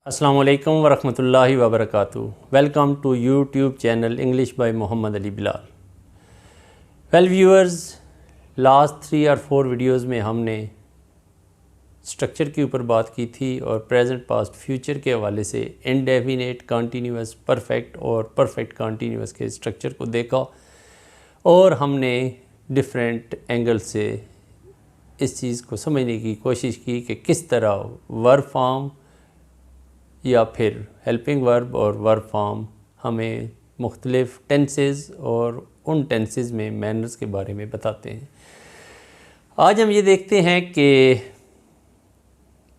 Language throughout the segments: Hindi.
अस्सलाम वालेकुम वरहमतुल्लाहि वबरकातुहू। Welcome to YouTube channel English by Mohammad Ali Bilal. Well viewers, last 3 और 4 वीडियोस में हमने स्ट्रक्चर के ऊपर बात की थी और प्रेजेंट, पास्ट, फ्यूचर के हवाले से इनडेफिनेट, कॉन्टीन्यूअस, परफेक्ट और परफेक्ट कॉन्टीन्यूअस के स्ट्रक्चर को देखा और हमने डिफरेंट एंगल से इस चीज़ को समझने की कोशिश की कि किस तरह वर्ब फॉर्म या फिर हेल्पिंग वर्ब और वर्ब फॉर्म हमें मुख्तलिफ़ टेंसेस और उन टेंसेस में मैनर्स के बारे में बताते हैं। आज हम ये देखते हैं कि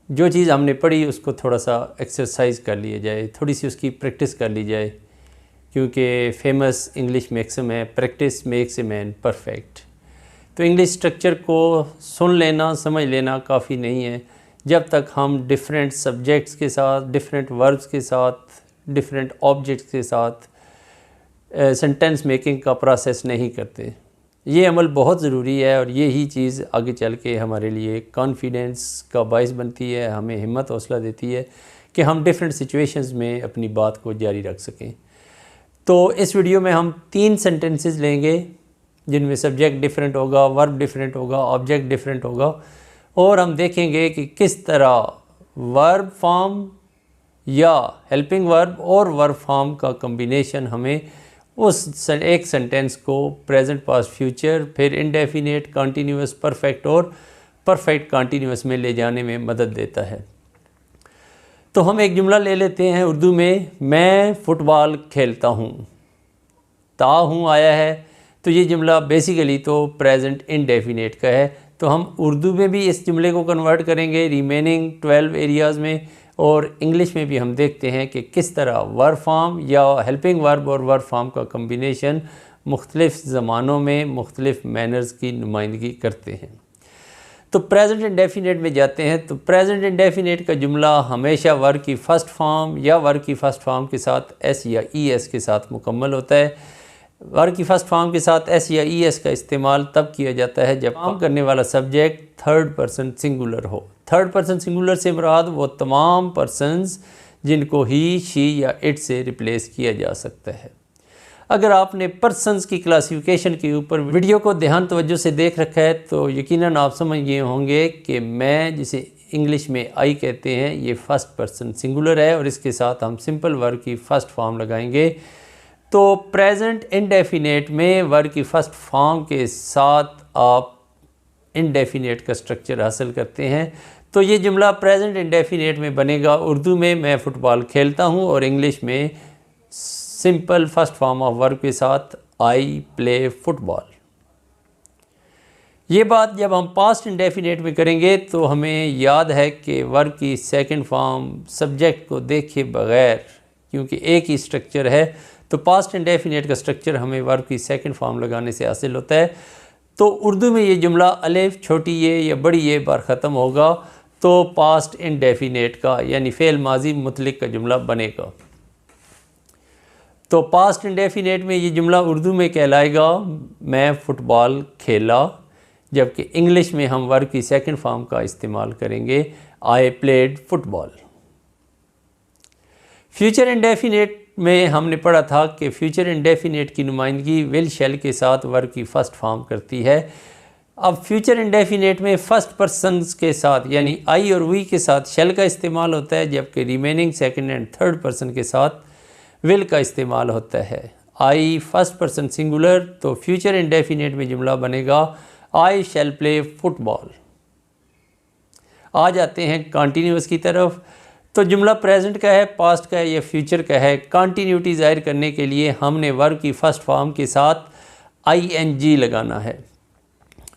जो चीज़ हमने पढ़ी उसको थोड़ा सा एक्सरसाइज कर लिया जाए, थोड़ी सी उसकी प्रैक्टिस कर ली जाए, क्योंकि फेमस इंग्लिश मैक्सिम है, practice makes a man perfect. तो इंग्लिश स्ट्रक्चर को सुन लेना, समझ लेना काफ़ी नहीं है जब तक हम डिफरेंट सब्जेक्ट्स के साथ, डिफरेंट वर्ब्स के साथ, डिफरेंट ऑब्जेक्ट्स के साथ सेंटेंस मेकिंग का प्रोसेस नहीं करते। ये अमल बहुत ज़रूरी है और ये ही चीज़ आगे चल के हमारे लिए कॉन्फिडेंस का बायस बनती है, हमें हिम्मत हौसला देती है कि हम डिफरेंट सिचुएशंस में अपनी बात को जारी रख सकें। तो इस वीडियो में हम 3 सेंटेंसेस लेंगे जिनमें सब्जेक्ट डिफरेंट होगा, वर्ब डिफरेंट होगा, ऑब्जेक्ट डिफरेंट होगा और हम देखेंगे कि किस तरह वर्ब फॉर्म या हेल्पिंग वर्ब और वर्ब फॉर्म का कम्बिनेशन हमें उस एक सेंटेंस को प्रेजेंट, पास्ट, फ्यूचर, फिर इनडेफिनेट, कॉन्टीन्यूअस, परफेक्ट और परफेक्ट कॉन्टीन्यूअस में ले जाने में मदद देता है। तो हम एक जुमला ले लेते हैं उर्दू में, मैं फ़ुटबॉल खेलता हूँ। ता हूँ आया है, तो ये जुमला बेसिकली तो प्रेजेंट इनडेफिनेट का है। तो हम उर्दू में भी इस जुमले को कन्वर्ट करेंगे रिमेनिंग 12 एरियाज़ में, और इंग्लिश में भी हम देखते हैं कि किस तरह वर्ब फॉर्म या हेल्पिंग वर्ब और वर्ब फॉर्म का कम्बिनेशन मुख्तलिफ़ ज़मानों में मुख्तलिफ़ मैनर्स की नुमाइंदगी करते हैं। तो प्रेजेंट इंडेफिनेट में जाते हैं। तो प्रेजेंट इंडेफिनेट का जुमला हमेशा वर्ब की फ़र्स्ट फॉर्म या वर्ब की फ़र्स्ट फॉर्म के साथ एस या ई एस के साथ मुकम्मल होता है। वर्ब की फ़र्स्ट फॉर्म के साथ एस या ई एस का इस्तेमाल तब किया जाता है जब काम करने वाला सब्जेक्ट थर्ड पर्सन सिंगुलर हो। थर्ड पर्सन सिंगुलर से मुराद वो तमाम पर्सन्स जिनको ही, शी या इट से रिप्लेस किया जा सकता है। अगर आपने पर्सन्स की क्लासिफिकेशन के ऊपर वीडियो को ध्यान तवज्जो से देख रखा है तो यकीनन आप समझ गए होंगे कि मैं, जिसे इंग्लिश में आई कहते हैं, ये फर्स्ट पर्सन सिंगुलर है और इसके साथ हम सिंपल वर्ब की फ़र्स्ट फॉर्म लगाएंगे। तो प्रेजेंट इनडेफिनेट में वर्ब की फ़र्स्ट फॉर्म के साथ आप इनडेफिनेट का स्ट्रक्चर हासिल करते हैं। तो ये जुमला प्रेजेंट इंडेफिनेट में बनेगा उर्दू में मैं फ़ुटबॉल खेलता हूँ और इंग्लिश में simple first form of verb के साथ आई प्ले फुटबॉल। ये बात जब हम पास्ट इंडेफिनेट में करेंगे तो हमें याद है कि वर्ब की सेकंड फॉर्म सब्जेक्ट को देखे बगैर, क्योंकि एक ही स्ट्रक्चर है, तो पास्ट इंडेफिनेट का स्ट्रक्चर हमें वर्ब की सेकंड फॉर्म लगाने से हासिल होता है। तो उर्दू में ये जुमला अलिफ, छोटी ये या बड़ी ये बार ख़त्म होगा तो पास्ट इनडेफिनेट का यानी फ़ेल माजी मुतलिक का जुमला बनेगा। तो पास्ट इनडेफिनेट में ये जुमला उर्दू में कहलाएगा मैं फ़ुटबॉल खेला, जबकि इंग्लिश में हम वर्ब की सेकंड फॉर्म का इस्तेमाल करेंगे I played football. Future indefinite में हमने पढ़ा था कि फ्यूचर इनडेफिनेट की नुमाइंदगी विल शैल के साथ वर्ब की फ़र्स्ट फॉर्म करती है। अब फ्यूचर इनडेफिनेट में फ़र्स्ट पर्सन्स के साथ यानी आई और वी के साथ शैल का इस्तेमाल होता है, जबकि remaining second and third person के साथ विल का इस्तेमाल होता है। आई फर्स्ट पर्सन सिंगुलर, तो फ्यूचर इनडेफिनेट में जुमला बनेगा आई शैल प्ले फुटबॉल। आ जाते हैं कॉन्टीन्यूअस की तरफ। तो जुमला प्रेजेंट का है, पास्ट का है या फ्यूचर का है। कॉन्टीन्यूटी ज़ाहिर करने के लिए हमने वर्ब की फ़र्स्ट फॉर्म के साथ आई एन जी लगाना है।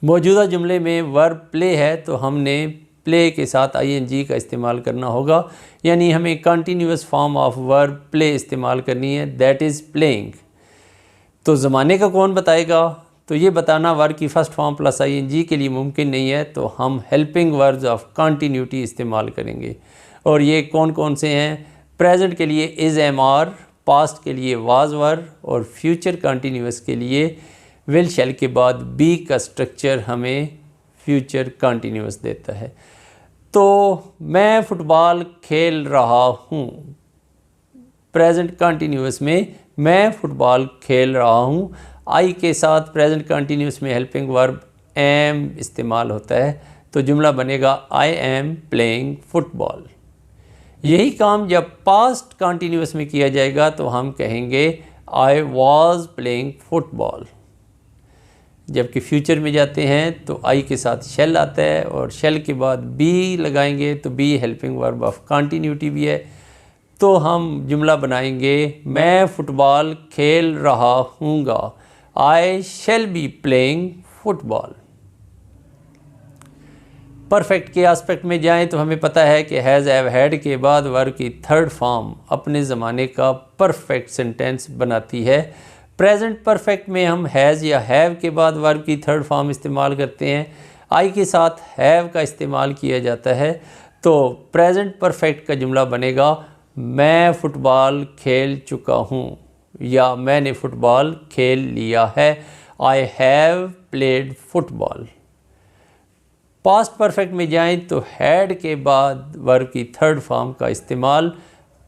मौजूदा जुमले में वर्ब प्ले है तो हमने प्ले के साथ आई एन जी का इस्तेमाल करना होगा, यानी हमें continuous form of verb play इस्तेमाल करनी है, दैट इज़ प्लेइंग। तो ज़माने का कौन बताएगा? तो ये बताना वर्ब की first form plus I N G के लिए मुमकिन नहीं है, तो हम हेल्पिंग वर्ब्स ऑफ कॉन्टीन्यूटी इस्तेमाल करेंगे। और ये कौन कौन से हैं? प्रेजेंट के लिए इज़ एम आर, पास्ट के लिए वाज वर और फ्यूचर कॉन्टीन्यूअस के लिए विल शैल के बाद बी का स्ट्रक्चर हमें फ्यूचर कॉन्टीन्यूअस देता है। तो मैं फुटबॉल खेल रहा हूँ, प्रेजेंट कंटिन्यूस में मैं फुटबॉल खेल रहा हूँ। आई के साथ प्रेजेंट कंटिन्यूस में हेल्पिंग वर्ब एम इस्तेमाल होता है, तो जुमला बनेगा आई एम प्लेइंग फुटबॉल। यही काम जब पास्ट कंटिन्यूस में किया जाएगा तो हम कहेंगे आई वॉज प्लेइंग फुटबॉल। जबकि फ्यूचर में जाते हैं तो आई के साथ शेल आता है और शेल के बाद बी लगाएंगे, तो be helping verb of continuity भी है। तो हम जुमला बनाएंगे मैं फुटबॉल खेल रहा हूँगा, I shall be playing football. Perfect के एस्पेक्ट में जाएं तो हमें पता है कि हैज़ हैव हैड के बाद वर्ब की थर्ड फॉर्म अपने ज़माने का परफेक्ट सेंटेंस बनाती है। प्रेजेंट परफेक्ट में हम हैज़ या हैव के बाद वर्ब की थर्ड फॉर्म इस्तेमाल करते हैं। आई के साथ हैव का इस्तेमाल किया जाता है, तो प्रेजेंट परफेक्ट का जुमला बनेगा मैं फुटबॉल खेल चुका हूँ या मैंने फुटबॉल खेल लिया है, I have played football. Past perfect में जाएं तो हैड के बाद वर्ब की थर्ड फॉर्म का इस्तेमाल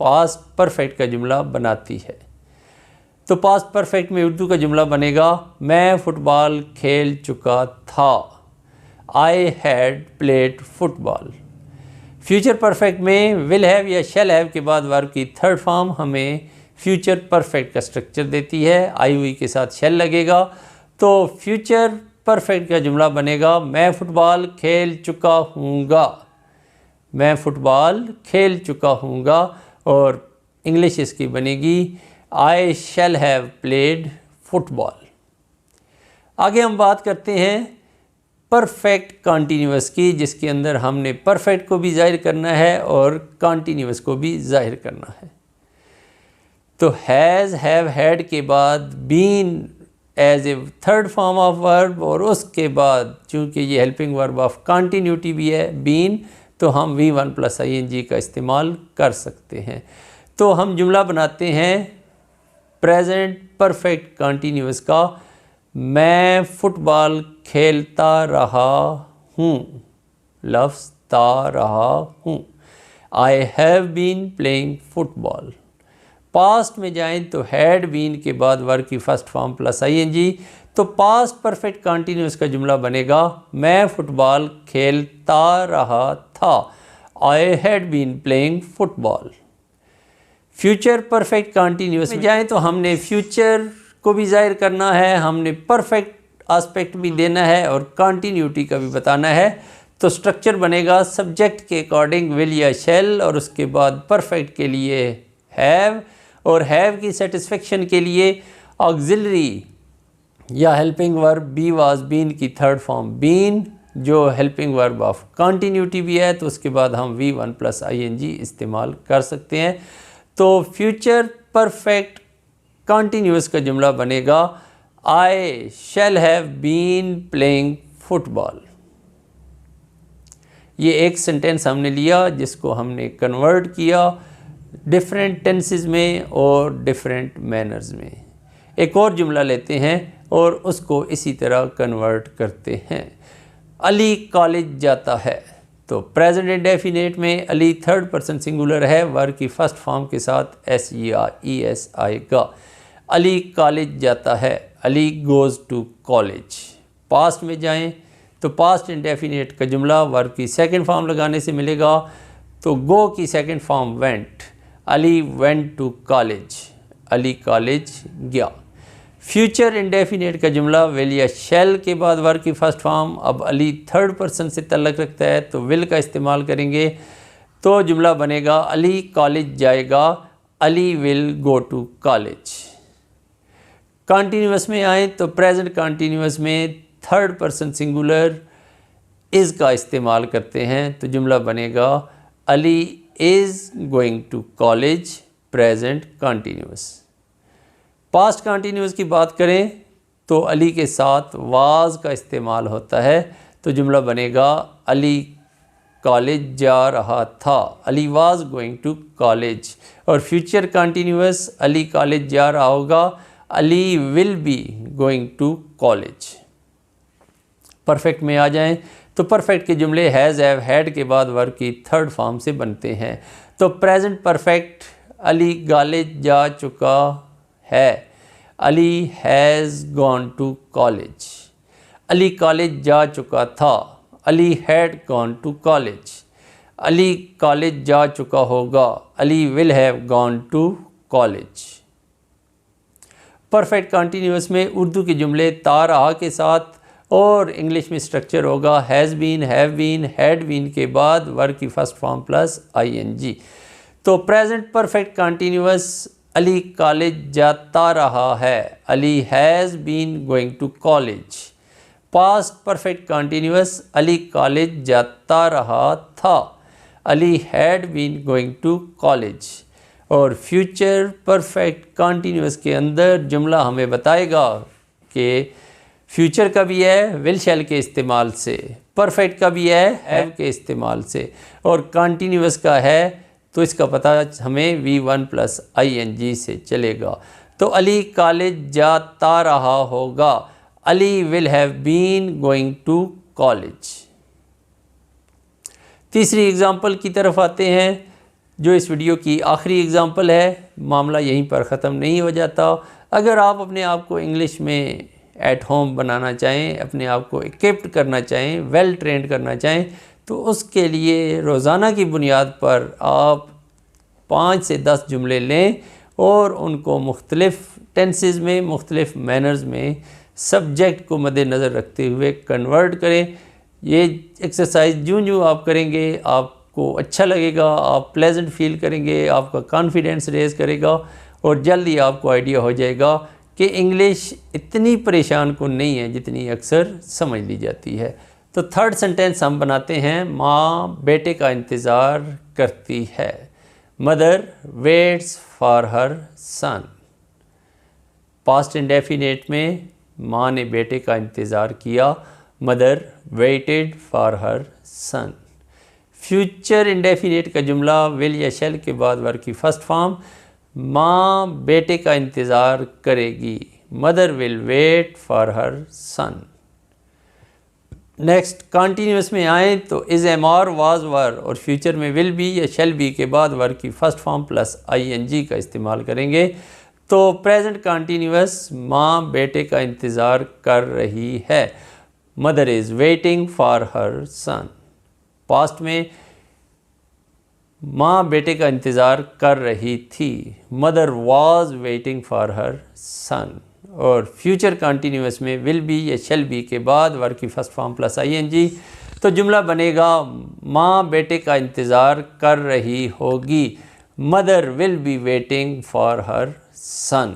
पास्ट परफेक्ट का जुमला बनाती है। तो पास्ट परफेक्ट में उर्दू का जुमला बनेगा मैं फुटबॉल खेल चुका था, I had played football. Future perfect में विल हैव या शैल हैव के बाद वर्ब की थर्ड फॉर्म हमें फ्यूचर परफेक्ट का स्ट्रक्चर देती है। आई हुई के साथ शैल लगेगा, तो फ्यूचर परफेक्ट का जुमला बनेगा मैं फुटबॉल खेल चुका हूँगा, मैं फुटबॉल खेल चुका हूँगा। और इंग्लिश इसकी बनेगी आई शैल हैव प्लेड फुटबॉल। आगे हम बात करते हैं परफेक्ट कॉन्टीन्यूअस की, जिसके अंदर हमने परफेक्ट को भी जाहिर करना है और कॉन्टीन्यूअस को भी जाहिर करना है। तो हैज़ हैव हैड के बाद been as a third form of verb और उसके बाद चूँकि ये हेल्पिंग वर्ब ऑफ कॉन्टीन्यूटी भी है बीन, तो हम V1 + ING का इस्तेमाल कर सकते हैं। तो हम जुमला बनाते हैं प्रेजेंट परफेक्ट कॉन्टीन्यूअस का मैं फुटबॉल खेलता रहा हूँ, लफ्ज़ ता रहा हूँ, I have been playing football. Past में जाएं तो हैड बीन के बाद वर्ब की फर्स्ट फॉर्म + ING, तो पास्ट परफेक्ट कॉन्टीन्यूअस का जुमला बनेगा मैं फुटबॉल खेलता रहा था, I had been playing football. Future perfect continuous में जाएं तो हमने फ्यूचर को भी जाहिर करना है, हमने परफेक्ट एस्पेक्ट भी देना है और कॉन्टीन्यूटी का भी बताना है। तो स्ट्रक्चर बनेगा सब्जेक्ट के अकॉर्डिंग विल या शैल और उसके बाद परफेक्ट के लिए हैव और हैव की सेटिस्फेक्शन के लिए ऑक्सिलरी या helping verb be was been की थर्ड फॉर्म बीन, जो हेल्पिंग वर्ब ऑफ कॉन्टीन्यूटी भी है, तो उसके बाद हम V1 + ING इस्तेमाल कर सकते हैं। तो फ्यूचर परफेक्ट कॉन्टीन्यूअस का जुमला बनेगा I shall have been playing football. ये एक सेंटेंस हमने लिया जिसको हमने कन्वर्ट किया डिफरेंट टेंसेस में और डिफरेंट मैनर्स में। एक और जुमला लेते हैं और उसको इसी तरह कन्वर्ट करते हैं। अली कॉलेज जाता है, तो प्रेजेंट इंडेफिनिट में अली थर्ड पर्सन सिंगुलर है, वर्ब की फर्स्ट फॉर्म के साथ SES आएगा। अली कॉलेज जाता है, Ali goes to college. Past में जाएं तो पास्ट इंडेफिनिट का जुमला वर्ब की सेकंड फॉर्म लगाने से मिलेगा, तो गो की second form went, Ali went to college, Ali college गया। फ्यूचर इंडेफिनिट का जुमला विल या शैल के बाद वर्ब की फर्स्ट फॉर्म, अब अली थर्ड पर्सन से तल्लक रखता है तो विल का इस्तेमाल करेंगे, तो जुमला बनेगा अली कॉलेज जाएगा, Ali will go to college. Continuous में आए तो प्रेजेंट कॉन्टीन्यूअस में थर्ड पर्सन सिंगुलर इज़ का इस्तेमाल करते हैं, तो जुमला बनेगा Ali is going to college, present continuous. Past continuous की बात करें तो अली के साथ वाज का इस्तेमाल होता है, तो जुमला बनेगा अली कॉलेज जा रहा था, Ali was going to college. और फ्यूचर कॉन्टीन्यूअस अली कॉलेज जा रहा होगा, Ali will be going to college. Perfect में आ जाएं तो परफेक्ट के जुमले हैज़, हैव, हैड के बाद वर्ब की थर्ड फॉर्म से बनते हैं। तो प्रेजेंट परफेक्ट, अली कॉलेज जा चुका है, Ali has gone to college. Ali college जा चुका था, Ali had gone to college. Ali college जा चुका होगा, Ali will have gone to college. Perfect continuous में उर्दू के जुमले ता रहा के साथ और इंग्लिश में स्ट्रक्चर होगा has been, have been, had been के बाद वर्ब की फर्स्ट फॉर्म प्लस ING। तो present perfect continuous, Ali college जाता रहा है, Ali has been going to college. Past perfect continuous, Ali college जाता रहा था, Ali had been going to college. और फ्यूचर परफेक्ट कंटिन्यूअस के अंदर जुमला हमें बताएगा कि फ्यूचर का भी है विल शैल के इस्तेमाल से, परफेक्ट का भी है हैव के इस्तेमाल से, और कंटिन्यूअस का है तो इसका पता हमें V1 प्लस ING से चलेगा। तो अली कॉलेज जाता रहा होगा, Ali will have been going to college. तीसरी एग्ज़ाम्पल की तरफ आते हैं जो इस वीडियो की आखिरी एग्ज़ाम्पल है। मामला यहीं पर ख़त्म नहीं हो जाता। अगर आप अपने आप को इंग्लिश में एट होम बनाना चाहें, अपने आप को इक्विप्ड करना चाहें, वेल ट्रेंड करना चाहें, तो उसके लिए रोज़ाना की बुनियाद पर आप 5 से 10 जुमले लें और उनको मुख्तलिफ़ टेंसेस में, मुख्तलिफ़ मैनर्स में सब्जेक्ट को मद्देनज़र रखते हुए कन्वर्ट करें। ये एक्सरसाइज जो आप करेंगे आपको अच्छा लगेगा, आप प्लेजेंट फील करेंगे, आपका कॉन्फिडेंस रेज़ करेगा और जल्दी आपको आइडिया हो जाएगा कि इंग्लिश इतनी परेशान कुन नहीं है जितनी अक्सर समझ ली जाती है। तो थर्ड सेंटेंस हम बनाते हैं, माँ बेटे का इंतज़ार करती है, mother waits for her son. Past indefinite में माँ ने बेटे का इंतज़ार किया, mother waited for her son. Future indefinite का जुमला विल या शैल के बाद वर्ब की फर्स्ट फॉर्म, माँ बेटे का इंतज़ार करेगी, mother will wait for her son. Next continuous में आए तो is, am, are, was, were और फ्यूचर में विल बी या शैल बी के बाद वर्ब की फर्स्ट फॉर्म प्लस ING का इस्तेमाल करेंगे। तो प्रेजेंट कंटिन्यूअस, माँ बेटे का इंतज़ार कर रही है, mother is waiting for her son. Past में माँ बेटे का इंतज़ार कर रही थी, mother was waiting for her son. और फ्यूचर कंटिन्यूअस में विल बी या शैल बी के बाद वर्ब की फर्स्ट फॉर्म प्लस ING। तो जुमला बनेगा, माँ बेटे का इंतज़ार कर रही होगी, mother will be waiting for her son.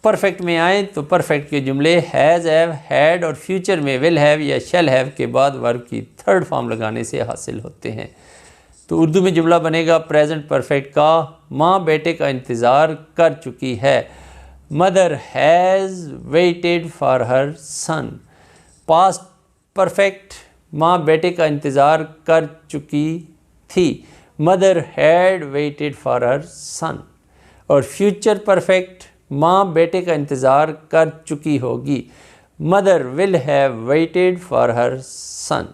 Perfect में आए तो परफेक्ट के जुमले हैज़, हैव, हैड और फ्यूचर में विल हैव या शैल हैव के बाद वर्ब की थर्ड फॉर्म लगाने से हासिल होते हैं। तो उर्दू में जुमला बनेगा प्रेजेंट परफेक्ट का, माँ बेटे का इंतज़ार कर चुकी है, mother has waited for her son. Past perfect, माँ बेटे का इंतज़ार कर चुकी थी, mother had waited for her son. और फ्यूचर परफेक्ट, माँ बेटे का इंतज़ार कर चुकी होगी, mother will have waited for her son.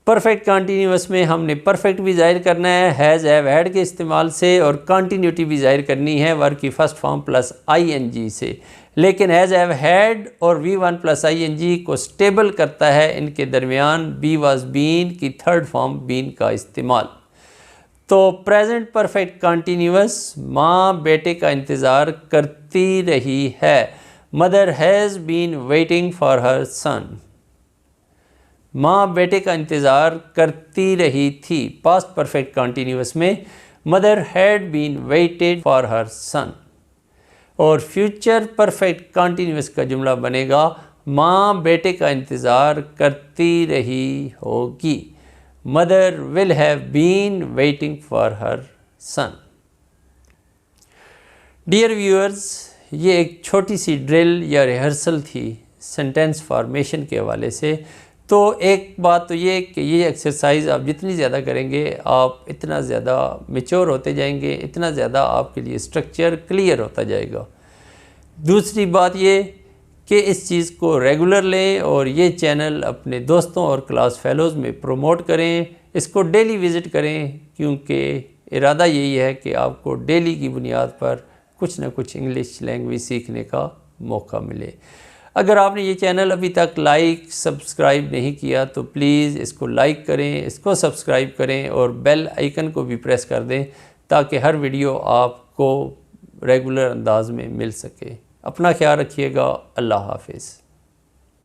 Perfect continuous में हमने परफेक्ट भी ज़ाहिर करना है हैज़, हैव, हैड के इस्तेमाल से और कंटिन्यूटी भी ज़ाहिर करनी है वर्ब की फर्स्ट फॉर्म प्लस ING से। लेकिन हैज़, हैव, हैड और V1 प्लस ING को स्टेबल करता है इनके दरमियान बी वाज बीन की थर्ड फॉर्म बीन का इस्तेमाल। तो प्रेजेंट परफेक्ट कंटिन्यूअस, माँ बेटे का इंतज़ार करती रही है, mother has been waiting for her son. माँ बेटे का इंतज़ार करती रही थी, पास्ट परफेक्ट कंटिन्यूअस में mother had been waited for her son. और फ्यूचर परफेक्ट कंटिन्यूअस का जुमला बनेगा, माँ बेटे का इंतज़ार करती रही होगी, mother will have been waiting for her son. Dear viewers, ये एक छोटी सी ड्रिल या रिहर्सल थी सेंटेंस फॉर्मेशन के हवाले से। तो एक बात तो ये कि ये एक्सरसाइज आप जितनी ज़्यादा करेंगे आप इतना ज़्यादा मैच्योर होते जाएंगे, इतना ज़्यादा आपके लिए स्ट्रक्चर क्लियर होता जाएगा। दूसरी बात ये कि इस चीज़ को रेगुलर लें और ये चैनल अपने दोस्तों और क्लास फेलोज़ में प्रमोट करें, इसको डेली विज़िट करें, क्योंकि इरादा यही है कि आपको डेली की बुनियाद पर कुछ ना कुछ इंग्लिश लैंग्वेज सीखने का मौका मिले। अगर आपने ये चैनल अभी तक लाइक सब्सक्राइब नहीं किया तो प्लीज़ इसको लाइक करें, इसको सब्सक्राइब करें और बेल आइकन को भी प्रेस कर दें ताकि हर वीडियो आपको रेगुलर अंदाज में मिल सके। अपना ख्याल रखिएगा। अल्लाह हाफिज़।